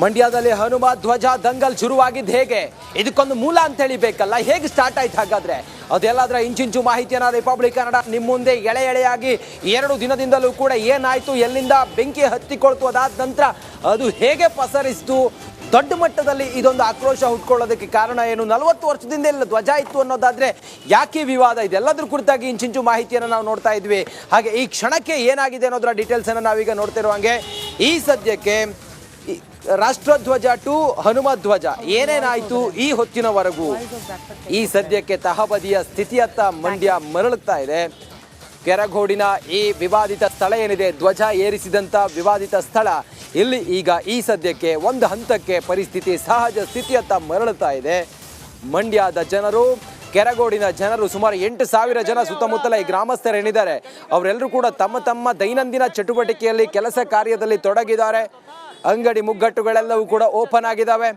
ಮಂಡ್ಯದಲ್ಲಿ ಹನುಮ ಧ್ವಜ ದಂಗಲ್ ಶುರುವಾಗಿದ್ದು ಹೇಗೆ? ಇದಕ್ಕೊಂದು ಮೂಲ ಅಂತ ಹೇಳಿ ಬೇಕಲ್ಲ. ಹೇಗೆ ಸ್ಟಾರ್ಟ್ ಆಯ್ತು ಹಾಗಾದ್ರೆ? ಅದೆಲ್ಲದರ ಇಂಚಿಂಚು ಮಾಹಿತಿಯನ್ನು ರಿಪಬ್ಲಿಕ್ ಕನ್ನಡ ನಿಮ್ಮ ಮುಂದೆ ಎಳೆ ಎಳೆಯಾಗಿ 2 ದಿನದಿಂದಲೂ ಕೂಡ ಏನಾಯ್ತು, ಎಲ್ಲಿಂದ ಬೆಂಕಿ ಹತ್ತಿಕೊಳ್ತು, ಅದಾದ ನಂತರ ಅದು ಹೇಗೆ ಪಸರಿಸ್ತು, ದೊಡ್ಡ ಮಟ್ಟದಲ್ಲಿ ಇದೊಂದು ಆಕ್ರೋಶ ಹುಟ್ಕೊಳ್ಳೋದಕ್ಕೆ ಕಾರಣ ಏನು, 40 ವರ್ಷದಿಂದ ಇಲ್ಲ ಧ್ವಜ ಇತ್ತು ಅನ್ನೋದಾದ್ರೆ ಯಾಕೆ ವಿವಾದ, ಇದೆಲ್ಲದ್ರ ಕುರಿತಾಗಿ ಇಂಚಿಂಚು ಮಾಹಿತಿಯನ್ನು ನಾವು ನೋಡ್ತಾ ಇದ್ವಿ. ಹಾಗೆ ಈ ಕ್ಷಣಕ್ಕೆ ಏನಾಗಿದೆ ಅನ್ನೋದರ ಡೀಟೇಲ್ಸ್ ಅನ್ನು ನಾವೀಗ ನೋಡ್ತಿರುವಂಗೆ ಈ ಸದ್ಯಕ್ಕೆ ರಾಷ್ಟ್ರಧ್ವಜ ಟು ಹನುಮ ಧ್ವಜ ಏನೇನಾಯ್ತು ಈ ಹೊತ್ತಿನವರೆಗೂ, ಈ ಸದ್ಯಕ್ಕೆ ತಹಬದಿಯ ಸ್ಥಿತಿಯತ್ತ ಮಂಡ್ಯ ಮರಳುತ್ತಾ ಇದೆ. ಕೆರಗೋಡಿನ ಈ ವಿವಾದಿತ ಸ್ಥಳ ಏನಿದೆ, ಧ್ವಜ ಏರಿಸಿದಂಥ ವಿವಾದಿತ ಸ್ಥಳ, ಇಲ್ಲಿ ಈಗ ಈ ಸದ್ಯಕ್ಕೆ ಒಂದು ಹಂತಕ್ಕೆ ಪರಿಸ್ಥಿತಿ ಸಹಜ ಸ್ಥಿತಿಯತ್ತ ಮರಳುತ್ತಾ ಇದೆ. ಮಂಡ್ಯದ ಜನರು, ಕೆರಗೋಡಿನ ಜನರು, ಸುಮಾರು 8,000 ಜನ ಸುತ್ತಮುತ್ತಲ ಈ ಗ್ರಾಮಸ್ಥರೇನಿದ್ದಾರೆ ಅವರೆಲ್ಲರೂ ಕೂಡ ತಮ್ಮ ತಮ್ಮ ದೈನಂದಿನ ಚಟುವಟಿಕೆಯಲ್ಲಿ ಕೆಲಸ ಕಾರ್ಯದಲ್ಲಿ ತೊಡಗಿದ್ದಾರೆ. ಅಂಗಡಿ ಮುಗ್ಗಟ್ಟುಗಳೆಲ್ಲವೂ ಕೂಡ ಓಪನ್ ಆಗಿದ್ದಾವೆ.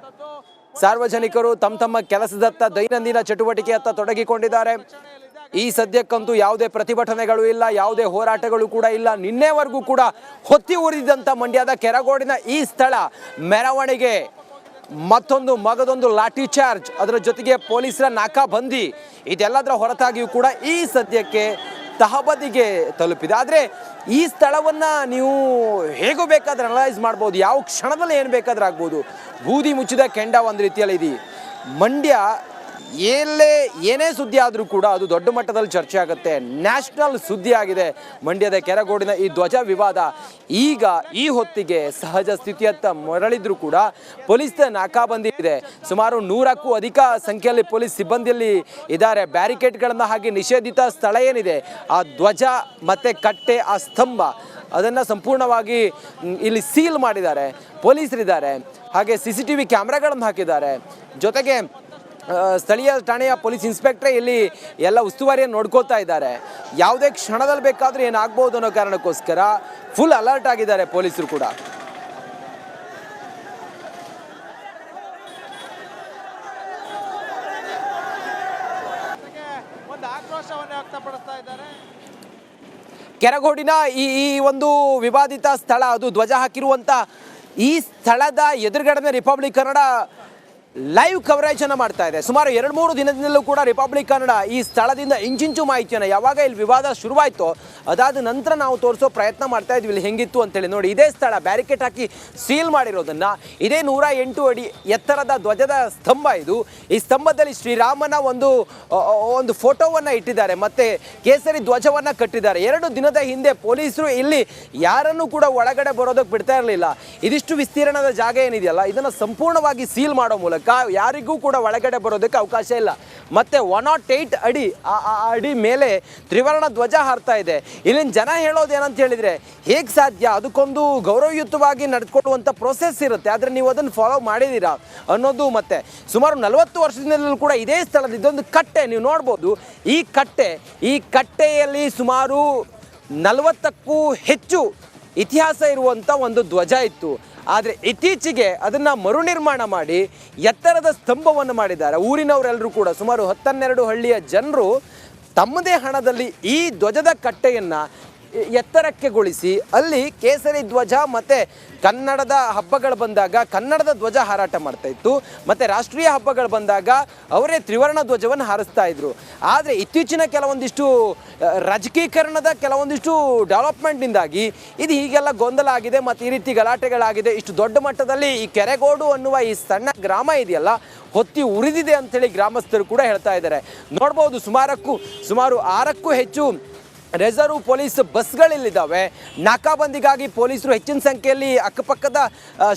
ಸಾರ್ವಜನಿಕರು ತಮ್ಮ ತಮ್ಮ ಕೆಲಸದತ್ತ ದೈನಂದಿನ ಚಟುವಟಿಕೆಯತ್ತ ತೊಡಗಿಕೊಂಡಿದ್ದಾರೆ. ಈ ಸದ್ಯಕ್ಕಂತೂ ಯಾವುದೇ ಪ್ರತಿಭಟನೆಗಳು ಇಲ್ಲ, ಯಾವುದೇ ಹೋರಾಟಗಳು ಕೂಡ ಇಲ್ಲ. ನಿನ್ನೆವರೆಗೂ ಕೂಡ ಹೊತ್ತಿ ಉರಿದಂಥ ಮಂಡ್ಯದ ಕೆರಗೋಡಿನ ಈ ಸ್ಥಳ ಮೆರವಣಿಗೆ, ಮತ್ತೊಂದು ಮಗದೊಂದು ಲಾಠಿ ಚಾರ್ಜ್, ಅದರ ಜೊತೆಗೆ ಪೊಲೀಸರ ನಾಕಾಬಂದಿ, ಇದೆಲ್ಲದರ ಹೊರತಾಗಿಯೂ ಕೂಡ ಈ ಸದ್ಯಕ್ಕೆ ತಹಬದಿಗೆ ತಲುಪಿದೆ. ಆದರೆ ಈ ಸ್ಥಳವನ್ನು ನೀವು ಹೇಗೂ ಬೇಕಾದ್ರೆ ಅನಲೈಸ್ ಮಾಡ್ಬೋದು, ಯಾವ ಕ್ಷಣದಲ್ಲಿ ಏನು ಬೇಕಾದ್ರೆ ಆಗ್ಬೋದು. ಬೂದಿ ಮುಚ್ಚಿದ ಕೆಂಡ ಒಂದು ರೀತಿಯಲ್ಲಿ ಇದೆ. ಮಂಡ್ಯ ಏನೇ ಸುದ್ದಿ ಆದರೂ ಕೂಡ ಅದು ದೊಡ್ಡ ಮಟ್ಟದಲ್ಲಿ ಚರ್ಚೆ ಆಗುತ್ತೆ. ನ್ಯಾಷನಲ್ ಸುದ್ದಿ ಆಗಿದೆ ಮಂಡ್ಯದ ಕೆರಗೋಡಿನ ಈ ಧ್ವಜ ವಿವಾದ. ಈಗ ಈ ಹೊತ್ತಿಗೆ ಸಹಜ ಸ್ಥಿತಿಯತ್ತ ಮರಳಿದ್ರೂ ಕೂಡ ಪೊಲೀಸ್ ನಾಕಾಬಂದಿ ಇದೆ. ಸುಮಾರು 100ಕ್ಕೂ ಅಧಿಕ ಸಂಖ್ಯೆಯಲ್ಲಿ ಪೊಲೀಸ್ ಸಿಬ್ಬಂದಿಯಲ್ಲಿ ಇದ್ದಾರೆ. ಬ್ಯಾರಿಕೇಡ್ಗಳನ್ನು ಹಾಗೆ ನಿಷೇಧಿತ ಸ್ಥಳ ಏನಿದೆ, ಆ ಧ್ವಜ ಮತ್ತು ಕಟ್ಟೆ, ಆ ಸ್ತಂಭ, ಅದನ್ನು ಸಂಪೂರ್ಣವಾಗಿ ಇಲ್ಲಿ ಸೀಲ್ ಮಾಡಿದ್ದಾರೆ. ಪೊಲೀಸರಿದ್ದಾರೆ, ಹಾಗೆ CCTV ಕ್ಯಾಮ್ರಾಗಳನ್ನು ಹಾಕಿದ್ದಾರೆ. ಜೊತೆಗೆ ಸ್ಥಳೀಯ ಠಾಣೆಯ ಪೊಲೀಸ್ ಇನ್ಸ್ಪೆಕ್ಟ್ರೇ ಇಲ್ಲಿ ಎಲ್ಲ ಉಸ್ತುವಾರಿಯನ್ನು ನೋಡ್ಕೋತಾ ಇದ್ದಾರೆ. ಯಾವುದೇ ಕ್ಷಣದಲ್ಲಿ ಬೇಕಾದರೂ ಏನಾಗ್ಬೋದು ಅನ್ನೋ ಕಾರಣಕ್ಕೋಸ್ಕರ ಫುಲ್ ಅಲರ್ಟ್ ಆಗಿದ್ದಾರೆ ಪೊಲೀಸರು ಕೂಡ. ಕೆರಗೋಡಿನ ಈ ಒಂದು ವಿವಾದಿತ ಸ್ಥಳ, ಅದು ಧ್ವಜ ಹಾಕಿರುವಂಥ ಈ ಸ್ಥಳದ ಎದುರುಗಡೆ ರಿಪಬ್ಲಿಕ್ ಕನ್ನಡ ಲೈವ್ ಕವರೇಜ್ ಅನ್ನು ಮಾಡ್ತಾ ಇದೆ. ಸುಮಾರು 2-3 ದಿನದಿಂದಲೂ ಕೂಡ ರಿಪಬ್ಲಿಕ್ ಕನ್ನಡ ಈ ಸ್ಥಳದಿಂದ ಇಂಚಿಂಚು ಮಾಹಿತಿಯನ್ನು, ಯಾವಾಗ ಇಲ್ಲಿ ವಿವಾದ ಶುರುವಾಯಿತು ಅದಾದ ನಂತರ ನಾವು ತೋರಿಸೋ ಪ್ರಯತ್ನ ಮಾಡ್ತಾ ಇದ್ವಿ ಇಲ್ಲಿ ಹೆಂಗಿತ್ತು ಅಂತೇಳಿ. ನೋಡಿ, ಇದೇ ಸ್ಥಳ ಬ್ಯಾರಿಕೇಡ್ ಹಾಕಿ ಸೀಲ್ ಮಾಡಿರೋದನ್ನು, ಇದೇ 108 ಅಡಿ ಎತ್ತರದ ಧ್ವಜದ ಸ್ತಂಭ ಇದು. ಈ ಸ್ತಂಭದಲ್ಲಿ ಶ್ರೀರಾಮನ ಒಂದು ಫೋಟೋವನ್ನು ಇಟ್ಟಿದ್ದಾರೆ, ಮತ್ತು ಕೇಸರಿ ಧ್ವಜವನ್ನು ಕಟ್ಟಿದ್ದಾರೆ. 2 ದಿನದ ಹಿಂದೆ ಪೊಲೀಸರು ಇಲ್ಲಿ ಯಾರನ್ನೂ ಕೂಡ ಒಳಗಡೆ ಬರೋದಕ್ಕೆ ಬಿಡ್ತಾ ಇರಲಿಲ್ಲ. ಇದಿಷ್ಟು ವಿಸ್ತೀರ್ಣದ ಜಾಗ ಏನಿದೆಯಲ್ಲ, ಇದನ್ನು ಸಂಪೂರ್ಣವಾಗಿ ಸೀಲ್ ಮಾಡೋ ಮೂಲಕ ಯಾರಿಗೂ ಕೂಡ ಒಳಗಡೆ ಬರೋದಕ್ಕೆ ಅವಕಾಶ ಇಲ್ಲ. ಮತ್ತೆ 108 ಅಡಿ ಮೇಲೆ ತ್ರಿವರ್ಣ ಧ್ವಜ ಹಾರ್ತಾ ಇದೆ. ಇಲ್ಲಿನ ಜನ ಹೇಳೋದು ಏನಂತ ಹೇಳಿದ್ರೆ, ಹೇಗೆ ಸಾಧ್ಯ, ಅದಕ್ಕೊಂದು ಗೌರವಯುತವಾಗಿ ನಡೆದುಕೊಳ್ಳುವಂಥ ಪ್ರೊಸೆಸ್ ಇರುತ್ತೆ, ಆದರೆ ನೀವು ಅದನ್ನು ಫಾಲೋ ಮಾಡಿದ್ದೀರಾ ಅನ್ನೋದು. ಮತ್ತೆ ಸುಮಾರು 40 ವರ್ಷದಿಂದಲೂ ಕೂಡ ಇದೇ ಸ್ಥಳದ ಇದೊಂದು ಕಟ್ಟೆ ನೀವು ನೋಡ್ಬೋದು. ಈ ಕಟ್ಟೆಯಲ್ಲಿ ಸುಮಾರು 40ಕ್ಕೂ ಹೆಚ್ಚು ಇತಿಹಾಸ ಇರುವಂಥ ಒಂದು ಧ್ವಜ ಇತ್ತು. ಆದರೆ ಇತ್ತೀಚೆಗೆ ಅದನ್ನು ಮರುನಿರ್ಮಾಣ ಮಾಡಿ ಎತ್ತರದ ಸ್ತಂಭವನ್ನು ಮಾಡಿದ್ದಾರೆ. ಊರಿನವರೆಲ್ಲರೂ ಕೂಡ ಸುಮಾರು 10-12 ಹಳ್ಳಿಯ ಜನರು ತಮ್ಮದೇ ಹಣದಲ್ಲಿ ಈ ಧ್ವಜದ ಕಟ್ಟೆಯನ್ನು ಎತ್ತರಕ್ಕೆಗೊಳಿಸಿ ಅಲ್ಲಿ ಕೇಸರಿ ಧ್ವಜ ಮತ್ತು ಕನ್ನಡದ ಹಬ್ಬಗಳು ಬಂದಾಗ ಕನ್ನಡದ ಧ್ವಜ ಹಾರಾಟ ಮಾಡ್ತಾ ಇತ್ತು, ಮತ್ತು ರಾಷ್ಟ್ರೀಯ ಹಬ್ಬಗಳು ಬಂದಾಗ ಅವರೇ ತ್ರಿವರ್ಣ ಧ್ವಜವನ್ನು ಹಾರಿಸ್ತಾ ಇದ್ರು. ಆದರೆ ಇತ್ತೀಚಿನ ಕೆಲವೊಂದಿಷ್ಟು ರಾಜಕೀಕರಣದ ಕೆಲವೊಂದಿಷ್ಟು ಡೆವಲಪ್ಮೆಂಟ್ನಿಂದಾಗಿ ಇದು ಹೀಗೆಲ್ಲ ಗೊಂದಲ ಆಗಿದೆ, ಮತ್ತು ಈ ರೀತಿ ಗಲಾಟೆಗಳಾಗಿದೆ. ಇಷ್ಟು ದೊಡ್ಡ ಮಟ್ಟದಲ್ಲಿ ಈ ಕೆರಗೋಡು ಅನ್ನುವ ಈ ಸಣ್ಣ ಗ್ರಾಮ ಇದೆಯಲ್ಲ ಹೊತ್ತಿ ಉರಿದಿದೆ ಅಂಥೇಳಿ ಗ್ರಾಮಸ್ಥರು ಕೂಡ ಹೇಳ್ತಾ ಇದ್ದಾರೆ. ನೋಡ್ಬೋದು, ಸುಮಾರು 6ಕ್ಕೂ ಹೆಚ್ಚು ರಿಸರ್ವ್ ಪೊಲೀಸ್ ಬಸ್ಗಳಿಲ್ಲಿದ್ದಾವೆ. ನಾಕಾಬಂದಿಗಾಗಿ ಪೊಲೀಸರು ಹೆಚ್ಚಿನ ಸಂಖ್ಯೆಯಲ್ಲಿ ಅಕ್ಕಪಕ್ಕದ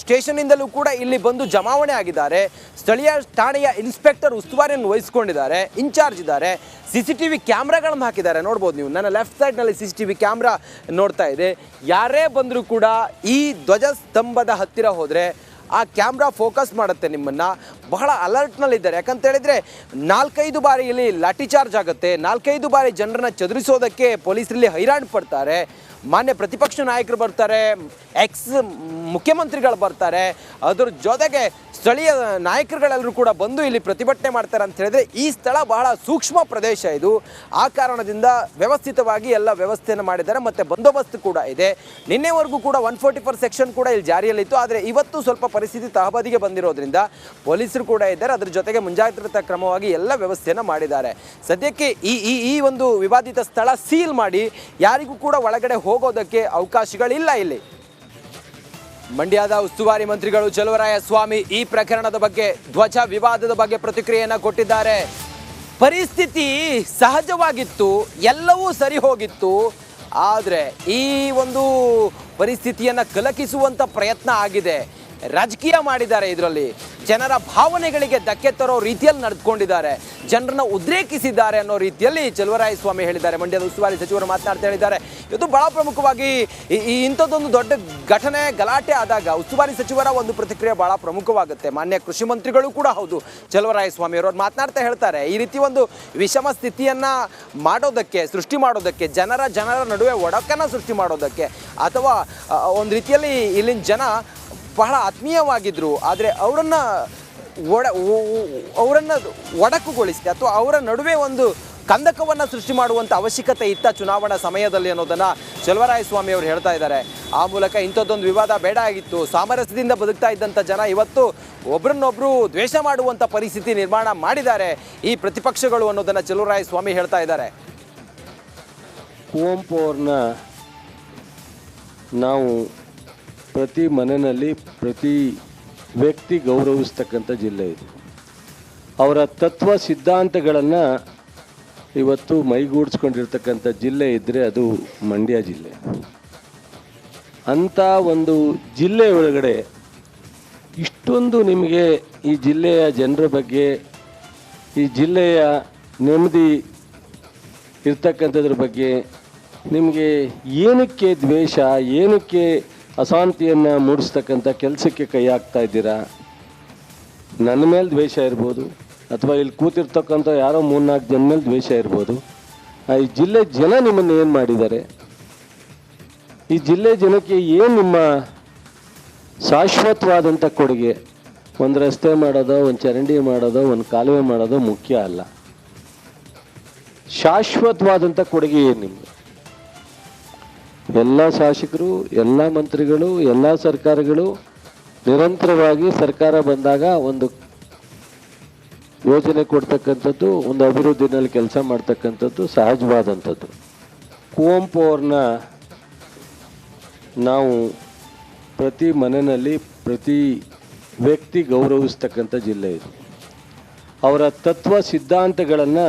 ಸ್ಟೇಷನ್ನಿಂದಲೂ ಕೂಡ ಇಲ್ಲಿ ಬಂದು ಜಮಾವಣೆ ಆಗಿದ್ದಾರೆ. ಸ್ಥಳೀಯ ಠಾಣೆಯ ಇನ್ಸ್ಪೆಕ್ಟರ್ ಉಸ್ತುವಾರಿಯನ್ನು ವಹಿಸಿಕೊಂಡಿದ್ದಾರೆ, ಇನ್ಚಾರ್ಜ್ ಇದ್ದಾರೆ. CCTV ಕ್ಯಾಮ್ರಾಗಳನ್ನು ಹಾಕಿದ್ದಾರೆ. ನೋಡ್ಬೋದು ನೀವು, ನನ್ನ ಲೆಫ್ಟ್ ಸೈಡ್ನಲ್ಲಿ CCTV ಕ್ಯಾಮ್ರಾ ನೋಡ್ತಾ ಇದೆ. ಯಾರೇ ಬಂದರೂ ಕೂಡ ಈ ಧ್ವಜ ಸ್ತಂಭದ ಹತ್ತಿರ ಹೋದರೆ ಆ ಕ್ಯಾಮ್ರಾ ಫೋಕಸ್ ಮಾಡುತ್ತೆ ನಿಮ್ಮನ್ನು. ಬಹಳ ಅಲರ್ಟ್ನಲ್ಲಿದ್ದಾರೆ. ಯಾಕಂತ ಹೇಳಿದರೆ 4-5 ಬಾರಿ ಇಲ್ಲಿ ಲಾಠಿ ಚಾರ್ಜ್ ಆಗುತ್ತೆ, 4-5 ಬಾರಿ ಜನರನ್ನ ಚದುರಿಸೋದಕ್ಕೆ ಪೊಲೀಸರಲ್ಲಿ ಹೈರಾಣ್ ಪಡ್ತಾರೆ. ಮಾನ್ಯ ಪ್ರತಿಪಕ್ಷ ನಾಯಕರು ಬರ್ತಾರೆ, ಎಕ್ಸ್ ಮುಖ್ಯಮಂತ್ರಿಗಳು ಬರ್ತಾರೆ, ಅದ್ರ ಜೊತೆಗೆ ಸ್ಥಳೀಯ ನಾಯಕರುಗಳೆಲ್ಲರೂ ಕೂಡ ಬಂದು ಇಲ್ಲಿ ಪ್ರತಿಭಟನೆ ಮಾಡ್ತಾರೆ ಅಂತ ಹೇಳಿದ್ರೆ ಈ ಸ್ಥಳ ಬಹಳ ಸೂಕ್ಷ್ಮ ಪ್ರದೇಶ ಇದು. ಆ ಕಾರಣದಿಂದ ವ್ಯವಸ್ಥಿತವಾಗಿ ಎಲ್ಲ ವ್ಯವಸ್ಥೆಯನ್ನು ಮಾಡಿದ್ದಾರೆ ಮತ್ತು ಬಂದೋಬಸ್ತ್ ಕೂಡ ಇದೆ. ನಿನ್ನೆವರೆಗೂ ಕೂಡ 144 ಸೆಕ್ಷನ್ ಕೂಡ ಇಲ್ಲಿ ಜಾರಿಯಲ್ಲಿತ್ತು. ಆದರೆ ಇವತ್ತು ಸ್ವಲ್ಪ ಪರಿಸ್ಥಿತಿ ತಹಬದಿಗೆ ಬಂದಿರೋದ್ರಿಂದ ಪೊಲೀಸರು ಕೂಡ ಇದ್ದಾರೆ. ಅದರ ಜೊತೆಗೆ ಮುಂಜಾಗ್ರತಾ ಕ್ರಮವಾಗಿ ಎಲ್ಲ ವ್ಯವಸ್ಥೆಯನ್ನು ಮಾಡಿದ್ದಾರೆ. ಸದ್ಯಕ್ಕೆ ಈ ಒಂದು ವಿವಾದಿತ ಸ್ಥಳ ಸೀಲ್ ಮಾಡಿ ಯಾರಿಗೂ ಕೂಡ ಒಳಗಡೆ ಹೋಗೋದಕ್ಕೆ ಅವಕಾಶಗಳಿಲ್ಲ ಇಲ್ಲಿ. ಮಂಡ್ಯದ ಉಸ್ತುವಾರಿ ಮಂತ್ರಿಗಳು ಚಲುವರಾಯಸ್ವಾಮಿ ಈ ಪ್ರಕರಣದ ಬಗ್ಗೆ, ಧ್ವಜ ವಿವಾದದ ಬಗ್ಗೆ ಪ್ರತಿಕ್ರಿಯೆಯನ್ನು ಕೊಟ್ಟಿದ್ದಾರೆ. ಪರಿಸ್ಥಿತಿ ಸಹಜವಾಗಿತ್ತು, ಎಲ್ಲವೂ ಸರಿ ಹೋಗಿತ್ತು. ಆದರೆ ಈ ಒಂದು ಪರಿಸ್ಥಿತಿಯನ್ನು ಕಲಕಿಸುವಂಥ ಪ್ರಯತ್ನ ಆಗಿದೆ. ರಾಜಕೀಯ ಮಾಡಿದ್ದಾರೆ, ಇದರಲ್ಲಿ ಜನರ ಭಾವನೆಗಳಿಗೆ ಧಕ್ಕೆ ತರೋ ರೀತಿಯಲ್ಲಿ ನಡೆದುಕೊಂಡಿದ್ದಾರೆ, ಜನರನ್ನ ಉದ್ರೇಕಿಸಿದ್ದಾರೆ ಅನ್ನೋ ರೀತಿಯಲ್ಲಿ ಚಲುವರಾಯಸ್ವಾಮಿ ಹೇಳಿದ್ದಾರೆ. ಮಂಡ್ಯದ ಉಸ್ತುವಾರಿ ಸಚಿವರು ಮಾತನಾಡ್ತಾ ಹೇಳಿದ್ದಾರೆ. ಇದು ಬಹಳ ಪ್ರಮುಖವಾಗಿ ಇಂಥದ್ದೊಂದು ದೊಡ್ಡ ಘಟನೆ ಗಲಾಟೆ ಆದಾಗ ಉಸ್ತುವಾರಿ ಸಚಿವರ ಒಂದು ಪ್ರತಿಕ್ರಿಯೆ ಬಹಳ ಪ್ರಮುಖವಾಗುತ್ತೆ. ಮಾನ್ಯ ಕೃಷಿ ಮಂತ್ರಿಗಳು ಕೂಡ ಹೌದು ಚಲುವರಾಯಸ್ವಾಮಿ ಅವರು ಮಾತನಾಡ್ತಾ ಹೇಳ್ತಾರೆ, ಈ ರೀತಿ ಒಂದು ವಿಷಮ ಸ್ಥಿತಿಯನ್ನು ಮಾಡೋದಕ್ಕೆ, ಸೃಷ್ಟಿ ಮಾಡೋದಕ್ಕೆ, ಜನರ ನಡುವೆ ಒಡಕನ್ನು ಸೃಷ್ಟಿ ಮಾಡೋದಕ್ಕೆ, ಅಥವಾ ಒಂದು ರೀತಿಯಲ್ಲಿ ಇಲ್ಲಿನ ಜನ ಬಹಳ ಆತ್ಮೀಯವಾಗಿದ್ದರು, ಆದರೆ ಅವರನ್ನು ಒಡಕುಗೊಳಿಸಿ ಅಥವಾ ಅವರ ನಡುವೆ ಒಂದು ಕಂದಕವನ್ನು ಸೃಷ್ಟಿ ಮಾಡುವಂಥ ಅವಶ್ಯಕತೆ ಇತ್ತ ಚುನಾವಣಾ ಸಮಯದಲ್ಲಿ ಅನ್ನೋದನ್ನು ಚಲುವರಾಯಸ್ವಾಮಿ ಅವರು ಹೇಳ್ತಾ ಇದ್ದಾರೆ. ಆ ಮೂಲಕ ಇಂಥದ್ದೊಂದು ವಿವಾದ ಬೇಡ ಆಗಿತ್ತು. ಸಾಮರಸ್ಯದಿಂದ ಬದುಕ್ತಾ ಇದ್ದಂಥ ಜನ ಇವತ್ತು ಒಬ್ರನ್ನೊಬ್ಬರು ದ್ವೇಷ ಮಾಡುವಂಥ ಪರಿಸ್ಥಿತಿ ನಿರ್ಮಾಣ ಮಾಡಿದ್ದಾರೆ ಈ ಪ್ರತಿಪಕ್ಷಗಳು ಅನ್ನೋದನ್ನು ಚಲುವರಾಯಸ್ವಾಮಿ ಹೇಳ್ತಾ ಇದ್ದಾರೆ. ಕುವೆಂಪು ಅವ್ರನ್ನ ನಾವು ಪ್ರತಿ ಮನೆಯಲ್ಲಿ ಪ್ರತಿ ವ್ಯಕ್ತಿ ಗೌರವಿಸ್ತಕ್ಕಂಥ ಜಿಲ್ಲೆ ಇದು. ಅವರ ತತ್ವ ಸಿದ್ಧಾಂತಗಳನ್ನು ಇವತ್ತು ಮೈಗೂಡಿಸ್ಕೊಂಡಿರ್ತಕ್ಕಂಥ ಜಿಲ್ಲೆ ಇದ್ದರೆ ಅದು ಮಂಡ್ಯ ಜಿಲ್ಲೆ. ಅಂಥ ಒಂದು ಜಿಲ್ಲೆ ಒಳಗಡೆ ಇಷ್ಟೊಂದು ನಿಮಗೆ ಈ ಜಿಲ್ಲೆಯ ಜನರ ಬಗ್ಗೆ, ಈ ಜಿಲ್ಲೆಯ ನೆಮ್ಮದಿ ಇರ್ತಕ್ಕಂಥದ್ರ ಬಗ್ಗೆ ನಿಮಗೆ ಏನಕ್ಕೆ ದ್ವೇಷ, ಏನಕ್ಕೆ ಅಶಾಂತಿಯನ್ನು ಮೂಡಿಸ್ತಕ್ಕಂಥ ಕೆಲಸಕ್ಕೆ ಕೈ ಹಾಕ್ತಾ ಇದ್ದೀರಾ? ನನ್ನ ಮೇಲೆ ದ್ವೇಷ ಇರ್ಬೋದು, ಅಥವಾ ಇಲ್ಲಿ ಕೂತಿರ್ತಕ್ಕಂಥ ಯಾರೋ 3-4 ಜನ ಮೇಲೆ ದ್ವೇಷ ಇರ್ಬೋದು. ಈ ಜಿಲ್ಲೆ ಜನ ನಿಮ್ಮನ್ನು ಏನು ಮಾಡಿದ್ದಾರೆ? ಈ ಜಿಲ್ಲೆ ಜನಕ್ಕೆ ಏನು ನಿಮ್ಮ ಶಾಶ್ವತವಾದಂಥ ಕೊಡುಗೆ? ಒಂದು ರಸ್ತೆ ಮಾಡೋದೋ, ಒಂದು ಚರಂಡಿ ಮಾಡೋದೋ, ಒಂದು ಕಾಲುವೆ ಮಾಡೋದೋ ಮುಖ್ಯ ಅಲ್ಲ. ಶಾಶ್ವತವಾದಂಥ ಕೊಡುಗೆ ಏನು ನಿಮ್ಮದು? ಎಲ್ಲ ಶಾಸಕರು, ಎಲ್ಲ ಮಂತ್ರಿಗಳು, ಎಲ್ಲ ಸರ್ಕಾರಗಳು ನಿರಂತರವಾಗಿ ಸರ್ಕಾರ ಬಂದಾಗ ಒಂದು ಯೋಜನೆ ಕೊಡ್ತಕ್ಕಂಥದ್ದು, ಒಂದು ಅಭಿವೃದ್ಧಿನಲ್ಲಿ ಕೆಲಸ ಮಾಡ್ತಕ್ಕಂಥದ್ದು ಸಹಜವಾದಂಥದ್ದು. ಕುವೆಂಪು ಅವ್ರನ್ನ ನಾವು ಪ್ರತಿ ಮನೆಯಲ್ಲಿ ಪ್ರತಿ ವ್ಯಕ್ತಿ ಗೌರವಿಸ್ತಕ್ಕಂಥ ಜಿಲ್ಲೆ ಇದು. ಅವರ ತತ್ವ ಸಿದ್ಧಾಂತಗಳನ್ನು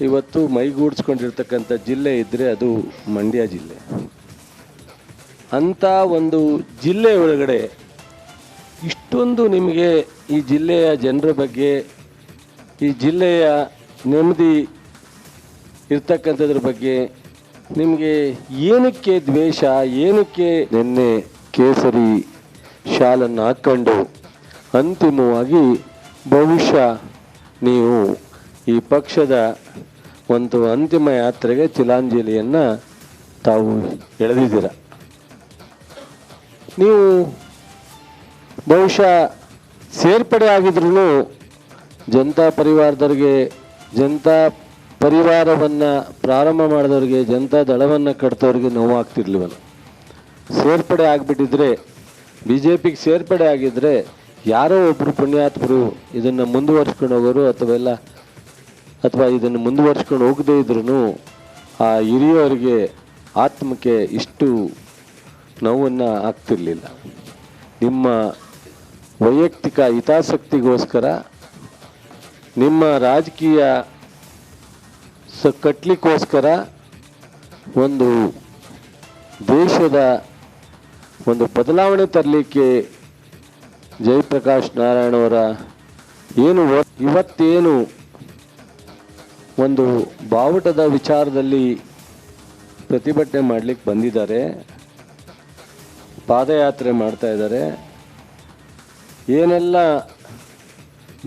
ಇವತ್ತು ಮೈಗೂಡಿಸ್ಕೊಂಡಿರ್ತಕ್ಕಂಥ ಜಿಲ್ಲೆ ಇದ್ದರೆ ಅದು ಮಂಡ್ಯ ಜಿಲ್ಲೆ. ಅಂಥ ಒಂದು ಜಿಲ್ಲೆ ಒಳಗಡೆ ಇಷ್ಟೊಂದು ನಿಮಗೆ ಈ ಜಿಲ್ಲೆಯ ಜನರ ಬಗ್ಗೆ, ಈ ಜಿಲ್ಲೆಯ ನೆಮ್ಮದಿ ಇರ್ತಕ್ಕಂಥದ್ರ ಬಗ್ಗೆ ನಿಮಗೆ ಏನಕ್ಕೆ ದ್ವೇಷ, ಏನಕ್ಕೆ? ನಿನ್ನೆ ಕೇಸರಿ ಶಾಲನ್ನು ಹಾಕ್ಕೊಂಡು ಅಂತಿಮವಾಗಿ ಬಹುಶಃ ನೀವು ಈ ಪಕ್ಷದ ಒಂದು ಅಂತಿಮ ಯಾತ್ರೆಗೆ ತಿಲಾಂಜಲಿಯನ್ನು ತಾವು ಎಳೆದಿದ್ದೀರ. ನೀವು ಬಹುಶಃ ಸೇರ್ಪಡೆ ಆಗಿದ್ರೂ ಜನತಾ ಪರಿವಾರದವ್ರಿಗೆ, ಜನತಾ ಪರಿವಾರವನ್ನು ಪ್ರಾರಂಭ ಮಾಡಿದವ್ರಿಗೆ, ಜನತಾ ದಳವನ್ನು ಕಟ್ತವ್ರಿಗೆ ನೋವಾಗ್ತಿರ್ಲಿವಲ್ಲ. ಸೇರ್ಪಡೆ ಆಗಿಬಿಟ್ಟಿದ್ರೆ, BJPಗೆ ಸೇರ್ಪಡೆ ಆಗಿದ್ದರೆ ಯಾರೋ ಒಬ್ಬರು ಪುಣ್ಯಾತ್ಮರು ಇದನ್ನು ಮುಂದುವರ್ಸ್ಕೊಂಡು ಹೋಗೋರು, ಅಥವಾ ಇದನ್ನು ಮುಂದುವರ್ಸ್ಕೊಂಡು ಹೋಗದೇ ಇದ್ರೂ ಆ ಹಿರಿಯವರಿಗೆ ಆತ್ಮಕ್ಕೆ ಇಷ್ಟು ನೋವನ್ನು ಆಗ್ತಿರಲಿಲ್ಲ. ನಿಮ್ಮ ವೈಯಕ್ತಿಕ ಹಿತಾಸಕ್ತಿಗೋಸ್ಕರ, ನಿಮ್ಮ ರಾಜಕೀಯ ಕಟ್ಟಲಿಕ್ಕೋಸ್ಕರ ಒಂದು ದೇಶದ ಒಂದು ಬದಲಾವಣೆ ತರಲಿಕ್ಕೆ ಜಯಪ್ರಕಾಶ್ ನಾರಾಯಣವರ ಇವತ್ತೇನು ಒಂದು ಬಾವುಟದ ವಿಚಾರದಲ್ಲಿ ಪ್ರತಿಭಟನೆ ಮಾಡಲಿಕ್ಕೆ ಬಂದಿದ್ದಾರೆ, ಪಾದಯಾತ್ರೆ ಮಾಡ್ತಾ ಇದ್ದಾರೆ, ಏನೆಲ್ಲ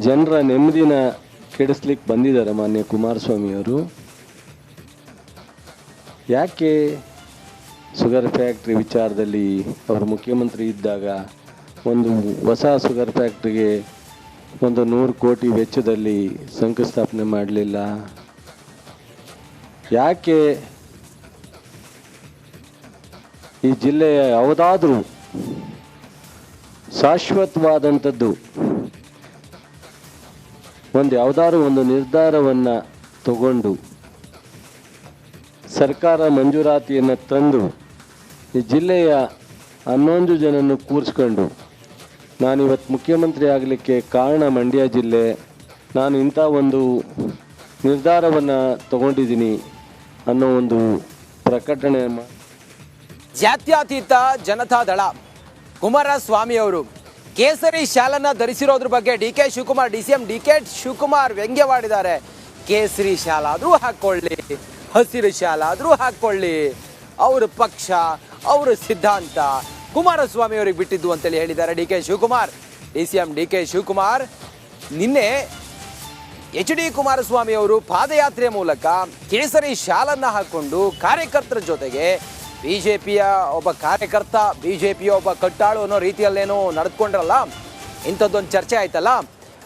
ಜನರ ನೆಮ್ಮದಿನ ಕೆಡಿಸ್ಲಿಕ್ಕೆ ಬಂದಿದ್ದಾರೆ ಮಾನ್ಯ ಕುಮಾರಸ್ವಾಮಿಯವರು. ಯಾಕೆ ಶುಗರ್ ಫ್ಯಾಕ್ಟ್ರಿ ವಿಚಾರದಲ್ಲಿ ಅವರು ಮುಖ್ಯಮಂತ್ರಿ ಇದ್ದಾಗ ಒಂದು ಹೊಸ ಶುಗರ್ ಫ್ಯಾಕ್ಟ್ರಿಗೆ ಒಂದು 100 ಕೋಟಿ ವೆಚ್ಚದಲ್ಲಿ ಶಂಕುಸ್ಥಾಪನೆ ಮಾಡಲಿಲ್ಲ? ಯಾಕೆ ಈ ಜಿಲ್ಲೆಯ ಯಾವುದಾದ್ರೂ ಶಾಶ್ವತವಾದಂಥದ್ದು ಯಾವುದಾದ್ರೂ ಒಂದು ನಿರ್ಧಾರವನ್ನು ತಗೊಂಡು ಸರ್ಕಾರ ಮಂಜೂರಾತಿಯನ್ನು ತಂದು ಈ ಜಿಲ್ಲೆಯ 11 ಜನನ್ನು ಕೂರಿಸ್ಕೊಂಡು ನಾನಿವತ್ತು ಮುಖ್ಯಮಂತ್ರಿ ಆಗಲಿಕ್ಕೆ ಕಾರಣ ಮಂಡ್ಯ ಜಿಲ್ಲೆ, ನಾನು ಇಂಥ ಒಂದು ನಿರ್ಧಾರವನ್ನು ತಗೊಂಡಿದ್ದೀನಿ ಅನ್ನೋ ಒಂದು ಪ್ರಕಟಣೆ ಜಾತ್ಯತೀತ ಜನತಾದಳ ಕುಮಾರಸ್ವಾಮಿ ಅವರು ಕೇಸರಿ ಶಾಲನ್ನ ಧರಿಸಿರೋದ್ರ ಬಗ್ಗೆ D K Shivakumar DCM DK Shivakumar ವ್ಯಂಗ್ಯವಾಡಿದ್ದಾರೆ. ಕೇಸರಿ ಶಾಲ ಆದರೂ ಹಾಕ್ಕೊಳ್ಳಿ, ಹಸಿರು ಶಾಲ ಆದರೂ ಹಾಕ್ಕೊಳ್ಳಿ, ಅವ್ರ ಪಕ್ಷ ಅವ್ರ ಸಿದ್ಧಾಂತ ಕುಮಾರಸ್ವಾಮಿ ಅವರಿಗೆ ಬಿಟ್ಟಿದ್ದು ಅಂತೇಳಿ ಹೇಳಿದ್ದಾರೆ D K Shivakumar. DCM DK Shivakumar ನಿನ್ನೆ HD ಕುಮಾರಸ್ವಾಮಿ ಅವರು ಪಾದಯಾತ್ರೆ ಮೂಲಕ ಕೇಸರಿ ಶಾಲನ್ನ ಹಾಕೊಂಡು ಕಾರ್ಯಕರ್ತರ ಜೊತೆಗೆ ಬಿಜೆಪಿಯ ಒಬ್ಬ ಕಾರ್ಯಕರ್ತ, ಬಿಜೆಪಿಯ ಒಬ್ಬ ಕಟ್ಟಾಳು ಅನ್ನೋ ರೀತಿಯಲ್ಲೇನೋ ನಡೆದುಕೊಂಡ್ರಲ್ಲ, ಇಂಥದ್ದೊಂದು ಚರ್ಚೆ ಆಯ್ತಲ್ಲ,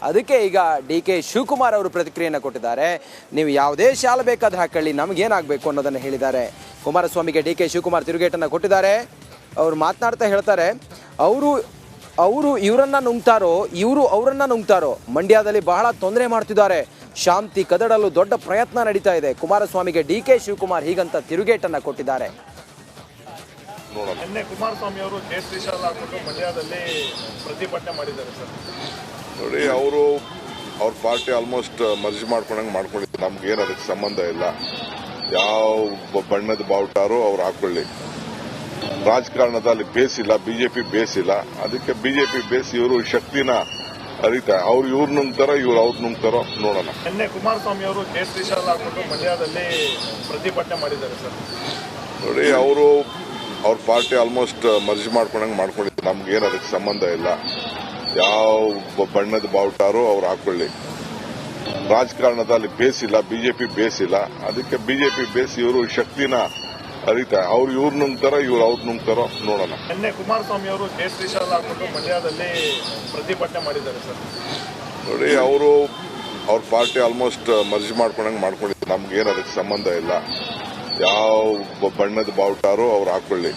ಅದಕ್ಕೆ ಈಗ DK ಶಿವಕುಮಾರ್ ಅವರು ಪ್ರತಿಕ್ರಿಯೆಯನ್ನು ಕೊಟ್ಟಿದ್ದಾರೆ. ನೀವು ಯಾವುದೇ ಶಾಲೆ ಬೇಕಾದ್ರೆ ಹಾಕೊಳ್ಳಿ, ನಮಗೇನಾಗಬೇಕು ಅನ್ನೋದನ್ನು ಹೇಳಿದ್ದಾರೆ. ಕುಮಾರಸ್ವಾಮಿಗೆ DK ಶಿವಕುಮಾರ್ ತಿರುಗೇಟನ್ನು ಕೊಟ್ಟಿದ್ದಾರೆ. ಅವರು ಮಾತನಾಡ್ತಾ ಹೇಳ್ತಾರೆ, ಅವರು ಇವರನ್ನ ನುಂಗ್ತಾರೋ, ಇವರು ಅವರನ್ನ ನುಂಗ್ತಾರೋ, ಮಂಡ್ಯದಲ್ಲಿ ಬಹಳ ತೊಂದರೆ ಮಾಡ್ತಿದ್ದಾರೆ, ಶಾಂತಿ ಕದಡಲು ದೊಡ್ಡ ಪ್ರಯತ್ನ ನಡೀತಾ ಇದೆ. ಕುಮಾರಸ್ವಾಮಿಗೆ DK ಶಿವಕುಮಾರ್ ಹೀಗಂತ ತಿರುಗೇಟನ್ನು ಕೊಟ್ಟಿದ್ದಾರೆ. ನಿನ್ನೆ ಕುಮಾರಸ್ವಾಮಿ ಅವರು ಕೇಸರಿ ಶಾಲೆ ಹಾಕೊಂಡು ಮಂಡ್ಯದಲ್ಲಿ ಪ್ರತಿಭಟನೆ ಮಾಡಿದ್ದಾರೆ ಸರ್. ನೋಡಿ, ಅವ್ರ ಪಾರ್ಟಿ ಆಲ್ಮೋಸ್ಟ್ ಮರ್ಜ್ ಮಾಡ್ಕೊಂಡಂಗೆ ಮಾಡ್ಕೊಂಡಿದ್ದಾರೆ. ನಮ್ಗೇನು ಅದಕ್ಕೆ ಸಂಬಂಧ ಇಲ್ಲ. ಯಾವ ಬಣ್ಣದ ಬಾವುಟಾರು ಅವ್ರು ಹಾಕೊಳ್ಳಿ. ರಾಜಕಾರಣದಲ್ಲಿ ಬೇಸ್ ಇಲ್ಲ, ಬಿಜೆಪಿ ಬೇಸ್ ಇಲ್ಲ. ಅದಕ್ಕೆ ಬಿಜೆಪಿ ಬೇಸ್ ಇವರು ಶಕ್ತಿನ ಅರಿತಾರೆ. ಅವ್ರು ಇವ್ರು ನುಂಗ್ತಾರೋ ಇವ್ರು ಅವ್ರು ನುಂಗ್ತಾರೋ ನೋಡೋಣ. ನಿನ್ನೆ ಕುಮಾರಸ್ವಾಮಿ ಅವರು ಕೇಸರಿ ಶಾಲೆ ಹಾಕೊಂಡು ಮಂಡ್ಯದಲ್ಲಿ ಪ್ರತಿಭಟನೆ ಮಾಡಿದ್ದಾರೆ ಸರ್. ನೋಡಿ, ಅವ್ರ ಪಾರ್ಟಿ ಆಲ್ಮೋಸ್ಟ್ ಮರ್ಜ್ ಮಾಡ್ಕೊಂಡಂಗೆ ಮಾಡ್ಕೊಂಡಿದ್ದಾರೆ. ನಮ್ಗೇನು ಅದಕ್ಕೆ ಸಂಬಂಧ ಇಲ್ಲ. ಯಾವ ಬಣ್ಣದ ಬಾವುಟಾರು ಅವ್ರು ಹಾಕೊಳ್ಳಿ. ರಾಜಕಾರಣದಲ್ಲಿ ಬೇಸ್ ಇಲ್ಲ, ಬಿಜೆಪಿ ಬೇಸ್ ಇಲ್ಲ. ಅದಕ್ಕೆ ಬಿಜೆಪಿ ಬೇಸ್ ಇವರು ಶಕ್ತಿನ ಅರಿತಾರೆ. ಅವ್ರು ಇವ್ರು ನುಂಗ್ತಾರೋ ಇವ್ರು ಅವ್ರು ನುಂಗ್ತಾರೋ ನೋಡೋಣ. ನಿನ್ನೆ ಕುಮಾರಸ್ವಾಮಿ ಅವರು ಕೇಸರಿ ಶಾಲೆ ಹಾಕೊಂಡು ಮಂಡ್ಯದಲ್ಲಿ ಪ್ರತಿಭಟನೆ ಮಾಡಿದ್ದಾರೆ ಸರ್. ನೋಡಿ, ಅವ್ರ ಪಾರ್ಟಿ ಆಲ್ಮೋಸ್ಟ್ ಮರ್ಜ್ ಮಾಡ್ಕೊಂಡಂಗೆ ಮಾಡ್ಕೊಂಡಿದ್ದಾರೆ. ನಮ್ಗೇನು ಅದಕ್ಕೆ ಸಂಬಂಧ ಇಲ್ಲ. ಯಾವ ಬಣ್ಣದ ಬಾವುಟಾರು ಅವ್ರು ಹಾಕೊಳ್ಳಿ.